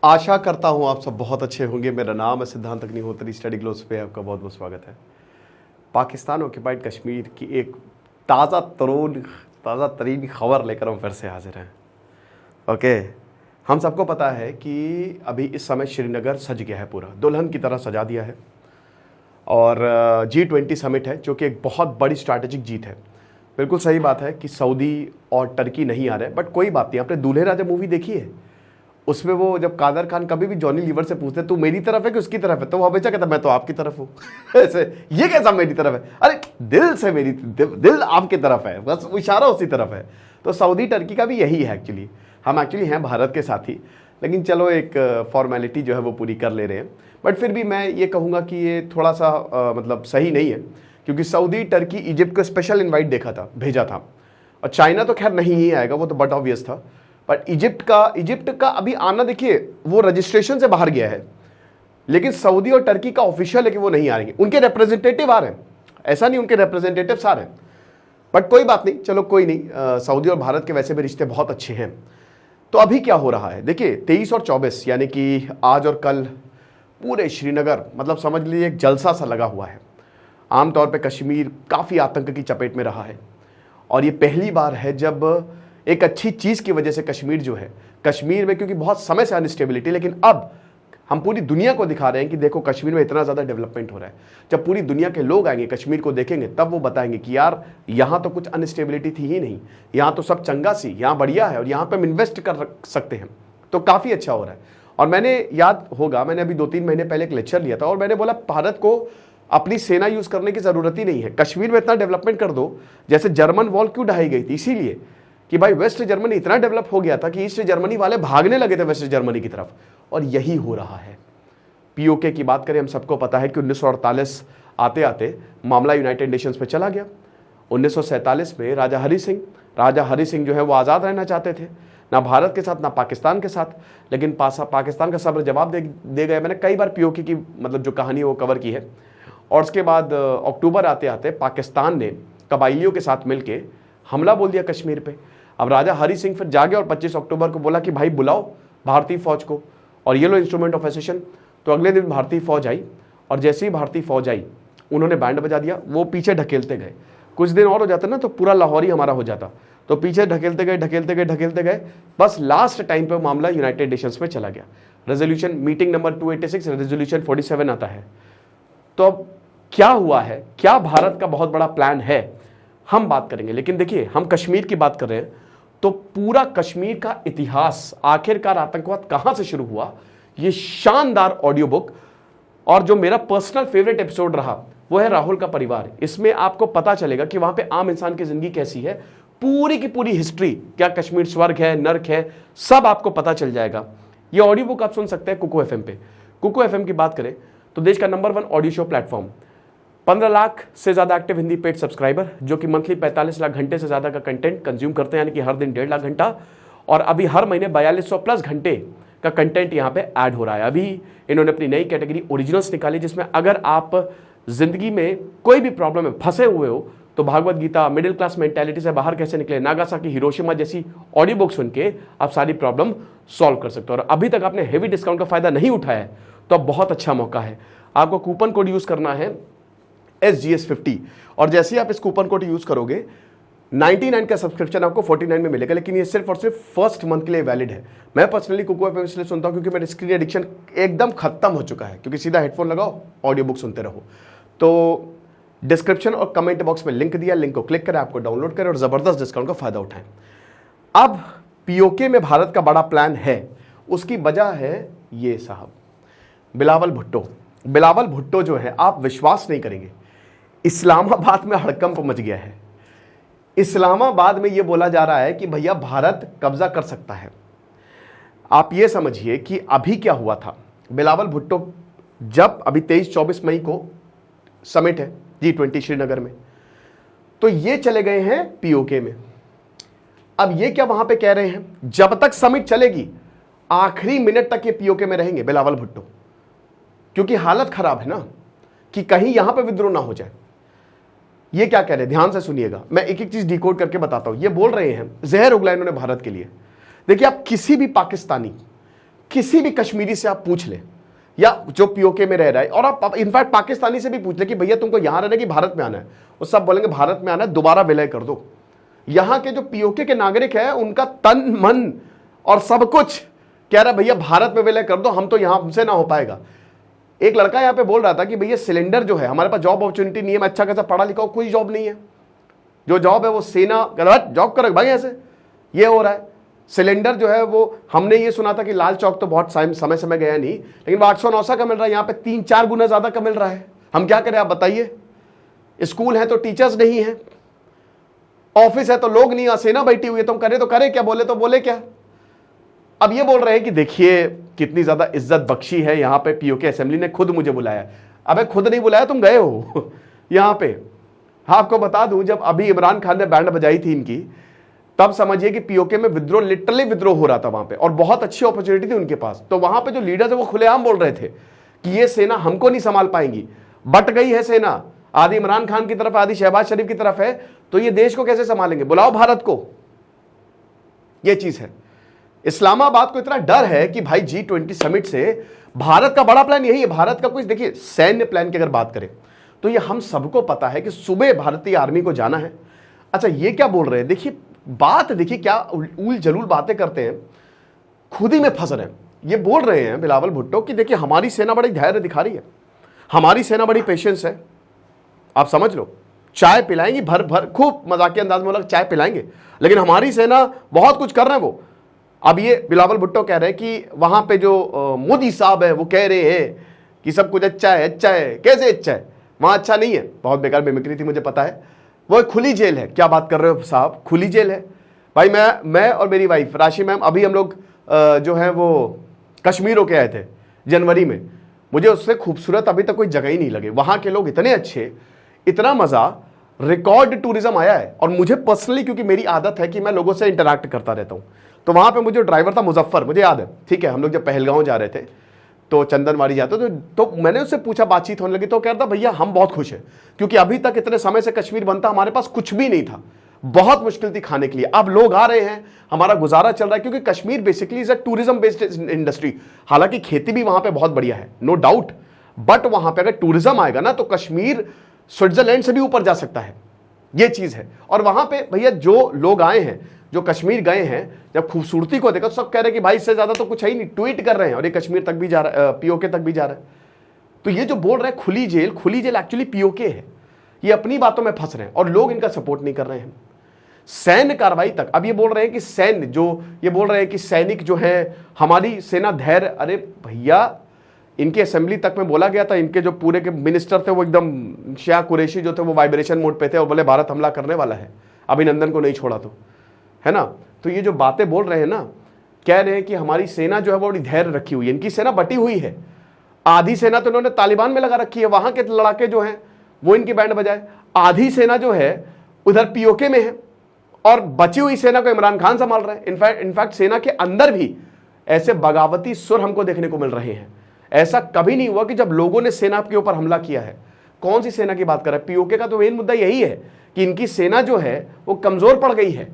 आशा करता हूँ आप सब बहुत अच्छे होंगे। मेरा नाम है सिद्धांत अग्निहोत्री। स्टडी ग्लोस पे आपका बहुत बहुत स्वागत है। पाकिस्तान ऑक्यूपाइड कश्मीर की एक ताज़ा तरीन खबर लेकर हम फिर से हाजिर हैं। ओके, हम सबको पता है कि अभी इस समय श्रीनगर सज गया है, पूरा दुल्हन की तरह सजा दिया है। और G20 समिट है जो कि एक बहुत बड़ी स्ट्रैटेजिक जीत है। बिल्कुल सही बात है कि सऊदी और टर्की नहीं आ रहे, बट कोई बात नहीं। आपने दूल्हे राजा मूवी देखी है? उसमें वो जब कादर खान कभी भी जॉनी लीवर से पूछते तू मेरी तरफ है कि उसकी तरफ है, तो वो हमेशा कहता मैं तो आपकी तरफ हूँ। ऐसे ये कैसा मेरी तरफ है? अरे दिल से दिल आपकी तरफ है, बस इशारा उसी तरफ है। तो सऊदी टर्की का भी यही है एक्चुअली। हम एक्चुअली हैं भारत के साथी, लेकिन चलो एक फॉर्मेलिटी जो है वो पूरी कर ले रहे हैं। बट फिर भी मैं ये कहूँगा कि ये थोड़ा सा मतलब सही नहीं है, क्योंकि सऊदी टर्की इजिप्ट को स्पेशल इन्वाइट भेजा था। और चाइना तो खैर नहीं ही आएगा, वो तो बट ऑब्वियस था। बट इजिप्ट का अभी आना, देखिए वो रजिस्ट्रेशन से बाहर गया है, लेकिन सऊदी और टर्की का ऑफिशियल है कि वो नहीं आ रहे। उनके रिप्रेजेंटेटिव आ रहे हैं, ऐसा नहीं उनके रिप्रेजेंटेटिव्स आ रहे हैं। बट कोई बात नहीं, चलो कोई नहीं। सऊदी और भारत के वैसे भी रिश्ते बहुत अच्छे हैं। तो अभी क्या हो रहा है देखिए, 23 और 24 यानी कि आज और कल पूरे श्रीनगर मतलब समझ लीजिए एक जलसा सा लगा हुआ है। आमतौर पे कश्मीर काफ़ी आतंक की चपेट में रहा है, और ये पहली बार है जब एक अच्छी चीज़ की वजह से कश्मीर जो है, कश्मीर में क्योंकि बहुत समय से अनस्टेबिलिटी, लेकिन अब हम पूरी दुनिया को दिखा रहे हैं कि देखो कश्मीर में इतना ज़्यादा डेवलपमेंट हो रहा है। जब पूरी दुनिया के लोग आएंगे कश्मीर को देखेंगे, तब वो बताएंगे कि यार यहाँ तो कुछ अनस्टेबिलिटी थी ही नहीं, यहाँ तो सब चंगा सी, यहाँ बढ़िया है और यहाँ पे हम इन्वेस्ट कर सकते हैं। तो काफ़ी अच्छा हो रहा है। और मैंने याद होगा, मैंने अभी 2-3 महीने पहले एक लेक्चर लिया था और मैंने बोला भारत को अपनी सेना यूज़ करने की ज़रूरत ही नहीं है। कश्मीर में इतना डेवलपमेंट कर दो, जैसे जर्मन वॉल क्यों ढाई गई थी, इसीलिए कि भाई वेस्ट जर्मनी इतना डेवलप हो गया था कि ईस्ट जर्मनी वाले भागने लगे थे वेस्ट जर्मनी की तरफ, और यही हो रहा है। पीओके की बात करें, हम सबको पता है कि 1948 आते आते मामला यूनाइटेड नेशंस पे चला गया। 1947 में राजा हरि सिंह जो है वो आज़ाद रहना चाहते थे, ना भारत के साथ ना पाकिस्तान के साथ, लेकिन पाकिस्तान का सब्र जवाब दे गए। मैंने कई बार पीओके की मतलब जो कहानी है वो कवर की है। और उसके बाद अक्टूबर आते आते पाकिस्तान ने कबाइलियों के साथ मिलकर हमला बोल दिया कश्मीर पे। अब राजा हरि सिंह फिर जागे और 25 अक्टूबर को बोला कि भाई बुलाओ भारतीय फौज को और ये लो इंस्ट्रूमेंट ऑफ एसेशन। तो अगले दिन भारतीय फौज आई, और जैसे ही भारतीय फौज आई उन्होंने बैंड बजा दिया। वो पीछे ढकेलते गए, कुछ दिन और हो जाता ना तो पूरा लाहौर ही हमारा हो जाता। तो पीछे ढकेलते गए, बस लास्ट टाइम पे मामला यूनाइटेड नेशंस में चला गया। रेजोल्यूशन मीटिंग नंबर 286, रेजोल्यूशन 47 आता है। तो अब क्या हुआ है, क्या भारत का बहुत बड़ा प्लान है, हम बात करेंगे। लेकिन देखिए, हम कश्मीर की बात कर रहे हैं तो पूरा कश्मीर का इतिहास, आखिरकार आतंकवाद कहां से शुरू हुआ, ये शानदार ऑडियो बुक और जो मेरा पर्सनल फेवरेट एपिसोड रहा वो है राहुल का परिवार। इसमें आपको पता चलेगा कि वहां पे आम इंसान की जिंदगी कैसी है, पूरी की पूरी हिस्ट्री, क्या कश्मीर स्वर्ग है नर्क है, सब आपको पता चल जाएगा। ये ऑडियो बुक आप सुन सकते हैं कुकू एफएम पे। कुकू एफएम की बात करें तो देश का number 1 audio show platform, 15 lakh से ज़्यादा एक्टिव हिंदी पेड सब्सक्राइबर, जो कि मंथली 45 लाख घंटे से ज़्यादा का कंटेंट कंज्यूम करते हैं, यानी कि हर दिन 1.5 लाख घंटा। और अभी हर महीने 4200 प्लस घंटे का कंटेंट यहाँ पे ऐड हो रहा है। अभी इन्होंने अपनी नई कैटेगरी ओरिजिनल्स निकाली, जिसमें अगर आप जिंदगी में कोई भी प्रॉब्लम में फंसे हुए हो तो Bhagavad Gita, middle class mentality से बाहर कैसे निकले, नागासाकी, हिरोशिमा जैसी ऑडियो बुक सुन के आप सारी प्रॉब्लम सॉल्व कर सकते हो। और अभी तक आपने हेवी डिस्काउंट का फायदा नहीं उठाया है तो अब बहुत अच्छा मौका है। आपको कूपन कोड यूज़ करना है SGS50, और जैसे ही आप इस कूपन कोड यूज़ करोगे 99 का सब्सक्रिप्शन आपको 49 में मिलेगा। लेकिन ये सिर्फ और सिर्फ फर्स्ट मंथ के लिए वैलिड है। मैं पर्सनली कुकू एफएम इसलिए सुनता हूँ क्योंकि मेरा स्क्रीन एडिक्शन एकदम खत्म हो चुका है, क्योंकि सीधा हेडफोन लगाओ, ऑडियो बुक सुनते रहो। तो डिस्क्रिप्शन और कमेंट बॉक्स में लिंक दिया, लिंक को क्लिक करें, आपको डाउनलोड करें और ज़बरदस्त डिस्काउंट का फायदा उठाएं। अब पीओके में भारत का बड़ा प्लान है, उसकी वजह है ये साहब, बिलावल भुट्टो जो है, आप विश्वास नहीं करेंगे, इस्लामाबाद में हड़कंप मच गया है। इस्लामाबाद में यह बोला जा रहा है कि भैया भारत कब्जा कर सकता है। आप ये समझिए कि अभी क्या हुआ था, बिलावल भुट्टो जब अभी 23-24 मई को समिट है G20 श्रीनगर में, तो ये चले गए हैं पीओके में। अब ये क्या वहां पे कह रहे हैं, जब तक समिट चलेगी आखिरी मिनट तक ये पीओके में रहेंगे बिलावल भुट्टो, क्योंकि हालत खराब है ना कि कहीं यहां पे विद्रोह ना हो जाए। ये क्या कह रहे हैं, ध्यान से सुनिएगा, मैं एक एक चीज डिकोड करके बताता हूं। ये बोल रहे हैं जहर उगला इन्होंने भारत के लिए। देखिए, आप किसी भी पाकिस्तानी किसी भी कश्मीरी से आप पूछ ले या जो पीओके में रह रहा है, और आप इनफैक्ट पाकिस्तानी से भी पूछ ले कि भैया तुमको यहां रहना कि भारत में आना है, वो सब बोलेंगे भारत में आना है, दोबारा विलय कर दो। यहां के जो पीओके के नागरिक है उनका तन मन और सब कुछ कह रहा है भैया भारत में विलय कर दो, हम तो यहां हमसे ना हो पाएगा। एक लड़का यहां पे बोल रहा था कि भैया सिलेंडर जो है, हमारे पास जॉब अपॉर्चुनिटी नहीं है, मैं अच्छा खासा पढ़ा लिखा हूं, कोई जॉब नहीं है, जो जॉब है वो सेना जॉब करो भाई, ऐसे ये हो रहा है। सिलेंडर जो है वो हमने ये सुना था कि लाल चौक तो बहुत समय समय गया नहीं, लेकिन वो 800-900 का मिल रहा है, यहाँ पे 3-4 गुना ज्यादा का मिल रहा है। हम क्या करें आप बताइए? स्कूल है तो टीचर्स नहीं है, ऑफिस है तो लोग नहीं, सेना बैठी हुई है, तुम करे तो करे क्या, बोले तो बोले क्या। अब ये बोल रहे हैं कि देखिए कितनी ज्यादा इज्जत बख्शी है यहाँ पे, पीओके असेंबली ने खुद मुझे बुलाया। अबे खुद नहीं बुलाया, तुम गए हो यहाँ पे। आपको बता दूं, जब अभी इमरान खान ने बैंड बजाई थी इनकी, तब समझिए कि पीओके में विद्रोह, लिटरली विद्रोह हो रहा था वहां पे, और बहुत अच्छी अपॉर्चुनिटी थी उनके पास। तो वहां पे जो लीडर्स है वो खुलेआम बोल रहे थे कि ये सेना हमको नहीं संभाल पाएंगी, बट गई है सेना, आधी इमरान खान की तरफ आधी शहबाज शरीफ की तरफ है, तो ये देश को कैसे संभालेंगे, बुलाओ भारत को। ये चीज है। इस्लामाबाद को इतना डर है कि भाई G20 समिट से भारत का बड़ा प्लान यही है। भारत का कोई देखिए सैन्य प्लान की अगर बात करें तो ये हम सबको पता है कि सुबह भारतीय आर्मी को जाना है। अच्छा ये क्या बोल रहे हैं, देखिए बात देखिए क्या उल जलूल बातें करते हैं, खुद ही में फंस रहे हैं। ये बोल रहे हैं बिलावल भुट्टो कि देखिए हमारी सेना बड़ी धैर्य दिखा रही है, हमारी सेना बड़ी पेशेंस है, आप समझ लो, चाय पिलाएंगी भर भर, खूब मजाकिया अंदाज में चाय पिलाएंगे, लेकिन हमारी सेना बहुत कुछ कर रहे हैं वो। अब ये बिलावल भुट्टो कह रहे हैं कि वहां पे जो मोदी साहब है वो कह रहे हैं कि सब कुछ अच्छा है, अच्छा है, कैसे अच्छा है, वहां अच्छा नहीं है, बहुत बेकार मिमिक्री थी मुझे पता है, वो खुली जेल है। क्या बात कर रहे हो साहब, खुली जेल है भाई। मैं और मेरी वाइफ राशि मैम, अभी हम लोग जो है वो कश्मीर होके आए थे जनवरी में, मुझे उससे खूबसूरत अभी तक कोई जगह ही नहीं लगे। वहां के लोग इतने अच्छे, इतना मजा, रिकॉर्ड टूरिज्म आया है। और मुझे पर्सनली, क्योंकि मेरी आदत है कि मैं लोगों से इंटरैक्ट करता रहता हूं, तो वहां पे मुझे ड्राइवर था मुजफ्फर, मुझे याद है, ठीक है, हम लोग जब पहलगांव जा रहे थे तो चंदनवाड़ी जाते तो मैंने उससे पूछा, बातचीत होने लगी, तो कह रहा था भैया हम बहुत खुश हैं, क्योंकि अभी तक इतने समय से कश्मीर बनता, हमारे पास कुछ भी नहीं था, बहुत मुश्किल थी खाने के लिए, अब लोग आ रहे हैं, हमारा गुजारा चल रहा है, क्योंकि Kashmir basically is a tourism based industry. हालांकि खेती भी वहां पे बहुत बढ़िया है, नो डाउट, बट वहां पे अगर टूरिज्म आएगा ना तो कश्मीर स्विट्जरलैंड से भी ऊपर जा सकता है, ये चीज है। और वहां पे भैया जो लोग आए हैं, जो कश्मीर गए हैं, जब खूबसूरती को देखा तो सब कह रहे हैं कि भाई इससे ज्यादा तो कुछ है ही नहीं, ट्वीट कर रहे हैं, और ये कश्मीर तक भी जा रहा है, पीओके तक भी जा रहा है। तो ये जो बोल रहे हैं खुली जेल एक्चुअली पीओके है, ये अपनी बातों में फंस रहे हैं और लोग इनका सपोर्ट नहीं कर रहे हैं। सैन्य कार्रवाई तक, अब ये बोल रहे हैं कि सैन्य जो, ये बोल रहे हैं कि सैनिक जो है हमारी सेना धैर्य, अरे भैया इनके असेंबली तक में बोला गया था, इनके जो पूरे के मिनिस्टर थे वो एकदम शाह कुरैशी जो थे वो वाइब्रेशन मोड पे थे और बोले भारत हमला करने वाला है, अभिनंदन को नहीं छोड़ा तो, है ना। तो ये जो बातें बोल रहे हैं ना, कह रहे हैं कि हमारी सेना जो है वो बड़ी धैर्य रखी हुई है, इनकी सेना बटी हुई है, आधी सेना तो इन्होंने तालिबान में लगा रखी है, वहां के लड़ाके जो हैं वो इनकी बैंड बजाए, आधी सेना जो है उधर पीओके में है, और बची हुई सेना को इमरान खान संभाल रहे हैं। इनफैक्ट सेना के अंदर भी ऐसे बगावती सुर हमको देखने को मिल रहे हैं। ऐसा कभी नहीं हुआ कि जब लोगों ने सेना के ऊपर हमला किया है। कौन सी सेना की बात कर रहा है? पीओके का तो मेन मुद्दा यही है कि इनकी सेना जो है वो कमजोर पड़ गई है,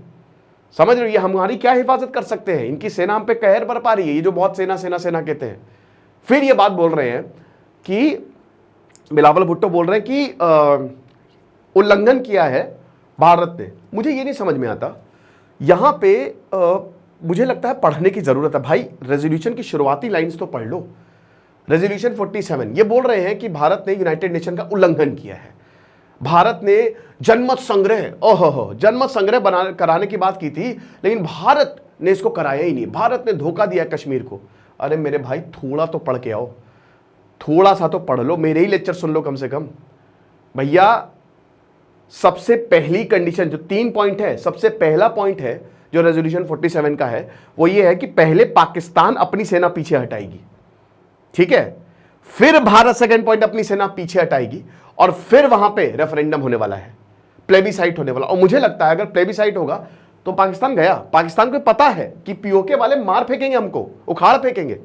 समझ रहे हो, ये हमारी क्या हिफाजत कर सकते हैं, इनकी सेना हम पे कहर बरपा रही है, ये जो बहुत सेना कहते हैं। फिर ये बात बोल रहे हैं कि बिलावल भुट्टो बोल रहे हैं कि उल्लंघन किया है भारत ने। मुझे ये नहीं समझ में आता, यहां पे मुझे लगता है पढ़ने की जरूरत है भाई। रेजोल्यूशन की शुरुआती लाइंस तो पढ़ लो। रेजोल्यूशन 47 ये बोल रहे हैं कि भारत ने यूनाइटेड नेशन का उल्लंघन किया है, भारत ने जनमत संग्रह, ओहो जनमत संग्रह कराने की बात की थी, लेकिन भारत ने इसको कराया ही नहीं, भारत ने धोखा दिया कश्मीर को। अरे मेरे भाई थोड़ा तो पढ़ के आओ, थोड़ा सा तो पढ़ लो, मेरे ही लेक्चर सुन लो कम से कम भैया। सबसे पहली कंडीशन जो 3 पॉइंट है, सबसे पहला पॉइंट है जो रेजोल्यूशन 47 का है वो ये है कि पहले पाकिस्तान अपनी सेना पीछे हटाएगी, ठीक है, फिर भारत सेकंड पॉइंट अपनी सेना पीछे हटाएगी, और फिर वहां पे रेफरेंडम होने वाला है, प्लेबिसाइट होने वाला। और मुझे लगता है अगर प्लेबिसाइट होगा तो पाकिस्तान गया, पाकिस्तान को पता है कि पीओके वाले मार फेंकेंगे, हमको उखाड़ फेंकेंगे,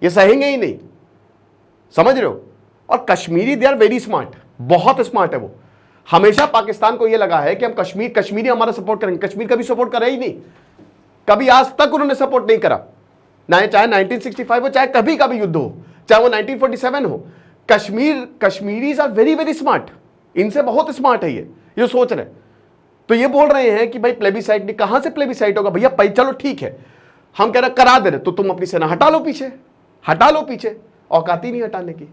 ये सहेंगे ही नहीं, समझ रहे हो। और Kashmiri they are very smart, बहुत स्मार्ट है वो। हमेशा पाकिस्तान को यह लगा है कि हम कश्मीरी हमारा सपोर्ट करेंगे, कश्मीर कभी सपोर्ट करा ही नहीं, कभी आज तक उन्होंने सपोर्ट नहीं करा। ना चाहे 1965 हो, चाहे कभी का भी युद्ध हो, चाहे वो 1947 हो, Kashmiris are very very smart, इनसे बहुत स्मार्ट है ये सोच रहे। तो ये बोल रहे हैं कि भाई प्लेबिसाइट नहीं, कहां से प्लेबिसाइट होगा भैया? चलो ठीक है, हम कह रहे करा दे रहे, तो तुम अपनी सेना हटा लो पीछे, हटा लो पीछे, औकात ही नहीं हटाने की।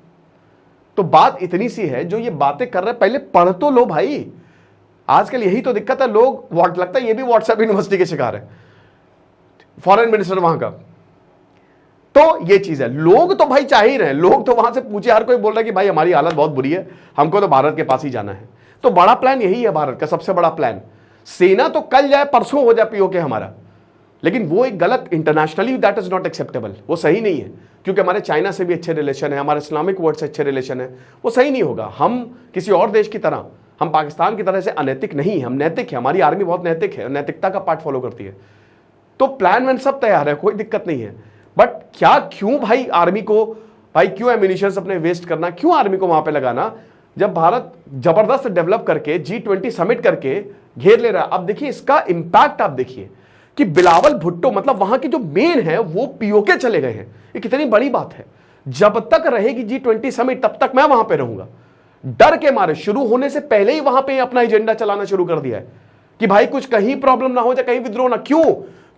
तो बात इतनी सी है, जो ये बातें कर रहे हैं पहले पढ़ तो लो भाई। आजकल यही तो दिक्कत है, लोग लगता है ये भी व्हाट्सएप यूनिवर्सिटी के शिकार है, फॉरेन मिनिस्टर वहां का। तो ये चीज है, लोग तो भाई चाह ही रहे हैं, लोग तो वहां से पूछे, हर कोई बोल रहा है कि भाई हमारी हालत बहुत बुरी है, हमको तो भारत के पास ही जाना है। तो बड़ा प्लान यही है भारत का, सबसे बड़ा प्लान। सेना तो कल जाए परसों हो जाए पीओके हमारा, लेकिन वो एक गलत, internationally that is not acceptable, वो सही नहीं है, क्योंकि हमारे चाइना से भी अच्छे रिलेशन है, हमारे इस्लामिक वर्ल्ड से अच्छे रिलेशन है, वो सही नहीं होगा। हम किसी और देश की तरह, हम पाकिस्तान की तरह से अनैतिक नहीं, हम नैतिक है, हमारी आर्मी बहुत नैतिक है, नैतिकता का पार्ट फॉलो करती है। तो प्लान वैन सब तैयार है, कोई दिक्कत नहीं है। बट क्यों भाई आर्मी को, भाई क्यों एम्यूनिशन अपने वेस्ट करना, क्यों आर्मी को वहां पे लगाना, जब भारत जबरदस्त डेवलप करके G20 समिट करके घेर ले रहा है। अब देखिए इसका इंपैक्ट, आप देखिए कि बिलावल भुट्टो, मतलब वहां के जो मेन है वो पीओके चले गए हैं। ये कितनी बड़ी बात है। जब तक रहेगी G20 समिट तब तक मैं वहां पे रहूंगा। डर के मारे शुरू होने से पहले ही वहां पे अपना एजेंडा चलाना शुरू कर दिया है कि भाई कुछ कहीं प्रॉब्लम ना हो जाए, कहीं विद्रोह ना। क्यों?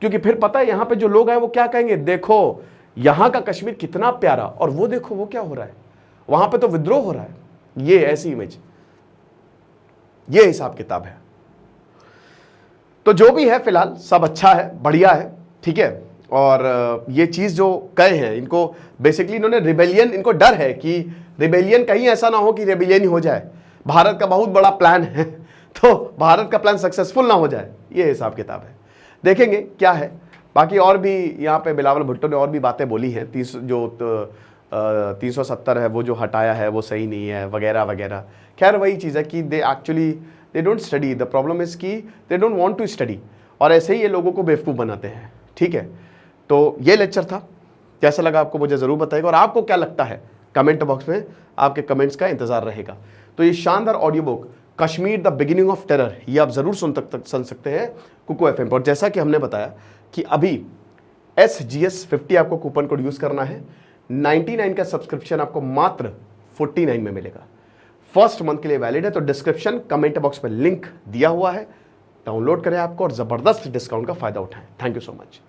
क्योंकि फिर पता है यहां पे जो लोग हैं वो क्या कहेंगे, देखो यहां का कश्मीर कितना प्यारा, और वो देखो वो क्या हो रहा है, वहां पे तो विद्रोह हो रहा है। ये ऐसी इमेज, ये हिसाब किताब है। तो जो भी है फिलहाल सब अच्छा है, बढ़िया है, ठीक है। और ये चीज जो कहे हैं, इनको बेसिकली इन्होंने रिबेलियन, इनको डर है कि रिबेलियन कहीं ऐसा ना हो कि रिबेलियन ही हो जाए। भारत का बहुत बड़ा प्लान है, तो भारत का प्लान सक्सेसफुल ना हो जाए, ये हिसाब किताब है। देखेंगे क्या है। बाकी और भी यहाँ पे बिलावल भुट्टो ने और भी बातें बोली हैं, 370 है वो जो हटाया है वो सही नहीं है, वगैरह वगैरह। खैर वही चीज़ है कि they don't study, the problem is कि they don't want to study, और ऐसे ही ये लोगों को बेवकूफ़ बनाते हैं, ठीक है। तो ये लेक्चर था, कैसा लगा आपको मुझे ज़रूर बताइएगा, और आपको क्या लगता है कमेंट बॉक्स में, आपके कमेंट्स का इंतजार रहेगा। तो ये शानदार audio book Kashmir the beginning of terror, ये आप ज़रूर सुन सकते हैं कुकू FM पर। और जैसा कि हमने बताया कि अभी SGS50 आपको कूपन कोड यूज़ करना है, 99 का सब्सक्रिप्शन आपको मात्र 49 में मिलेगा। फर्स्ट मंथ के लिए वैलिड है। तो डिस्क्रिप्शन कमेंट बॉक्स में लिंक दिया हुआ है, डाउनलोड करें आपको और ज़बरदस्त डिस्काउंट का फायदा उठाएं। Thank you so much.